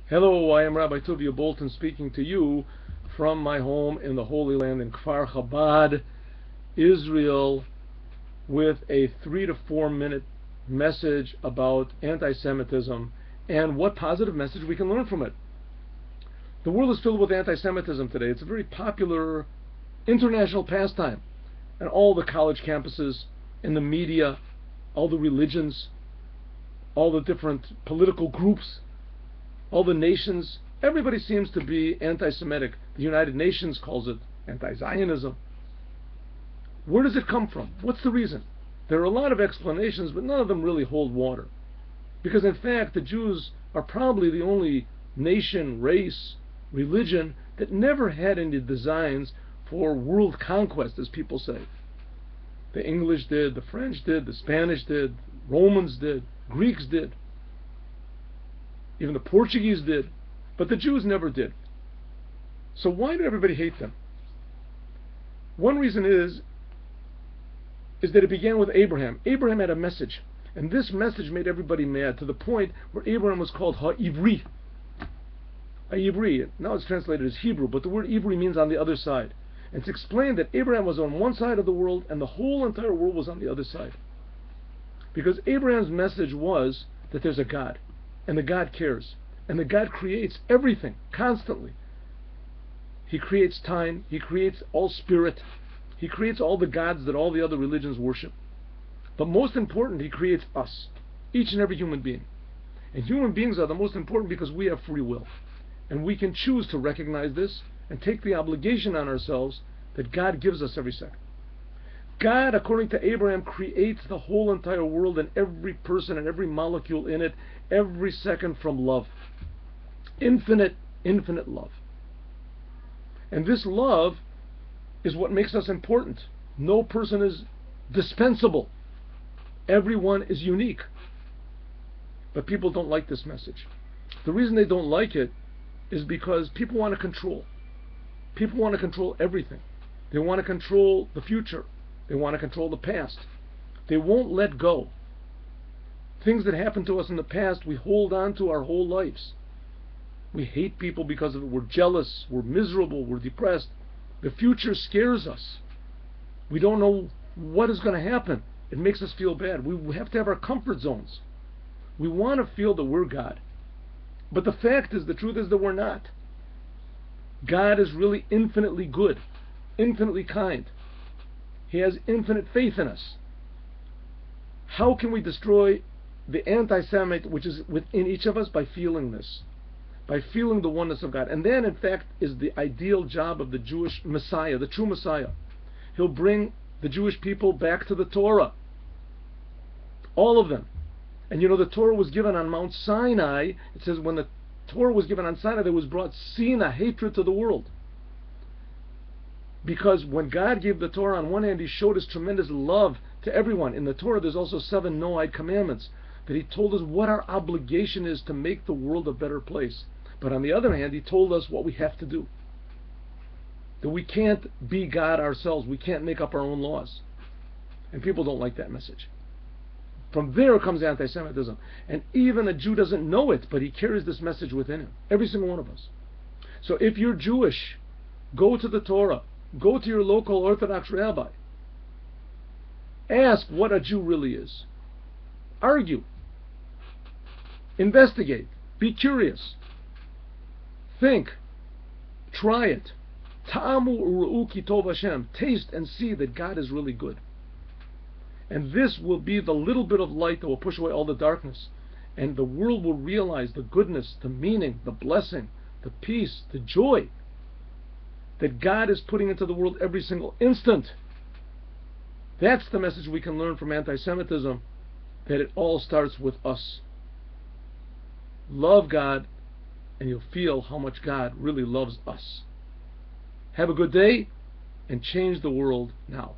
Hello, I am Rabbi Tuvia Bolton speaking to you from my home in the Holy Land in Kfar Chabad, Israel, with a 3 to 4 minute message about anti-Semitism and what positive message we can learn from it. The world is filled with anti-Semitism today. It's a very popular international pastime, and all the college campuses, in the media, all the religions, all the different political groups, all the nations, everybody seems to be anti-Semitic. The United Nations calls it anti-Zionism. Where does it come from? What's the reason? There are a lot of explanations, but none of them really hold water. Because in fact, the Jews are probably the only nation, race, religion that never had any designs for world conquest, as people say. The English did, the French did, the Spanish did, Romans did, Greeks did. Even the Portuguese did, but the Jews never did. So why did everybody hate them? One reason is that it began with Abraham. Abraham had a message, and this message made everybody mad, to the point where Abraham was called Ha-Ivri. Ha-Ivri, now it's translated as Hebrew, but the word Ivri means on the other side. And it's explained that Abraham was on one side of the world, and the whole entire world was on the other side. Because Abraham's message was that there's a God, and the God cares, and the God creates everything constantly. He creates time, He creates all spirit, He creates all the gods that all the other religions worship. But most important, He creates us, each and every human being. And human beings are the most important because we have free will, and we can choose to recognize this and take the obligation on ourselves that God gives us every second. God, according to Abraham, creates the whole entire world and every person and every molecule in it, every second, from love. Infinite, infinite love. And this love is what makes us important. No person is dispensable. Everyone is unique. But people don't like this message. The reason they don't like it is because people want to control. People want to control everything. They want to control the future. They want to control the past. They won't let go. Things that happened to us in the past, we hold on to our whole lives. We hate people because of it. We're jealous. We're miserable. We're depressed. The future scares us. We don't know what is going to happen. It makes us feel bad. We have to have our comfort zones. We want to feel that we're God. But the fact is, the truth is that we're not. God is really infinitely good, infinitely kind. He has infinite faith in us. How can we destroy the anti-Semite which is within each of us? By feeling this, by feeling the oneness of God. And then, in fact, is the ideal job of the Jewish Messiah, the true Messiah. He'll bring the Jewish people back to the Torah, all of them. And you know, the Torah was given on Mount Sinai. It says when the Torah was given on Sinai, there was brought Sina, hatred, to the world. Because when God gave the Torah, on one hand, He showed His tremendous love to everyone. In the Torah, there's also 7 Noahide commandments, that He told us what our obligation is to make the world a better place. But on the other hand, He told us what we have to do. That we can't be God ourselves. We can't make up our own laws. And people don't like that message. From there comes anti-Semitism. And even a Jew doesn't know it, but he carries this message within him. Every single one of us. So if you're Jewish, go to the Torah. Go to your local Orthodox rabbi. Ask what a Jew really is. Argue. Investigate. Be curious. Think. Try it. Ta'amu u'ru'u ki tov Hashem. Taste and see that God is really good. And this will be the little bit of light that will push away all the darkness. And the world will realize the goodness, the meaning, the blessing, the peace, the joy that God is putting into the world every single instant. That's the message we can learn from anti-Semitism, that it all starts with us. Love God, and you'll feel how much God really loves us. Have a good day, and change the world now.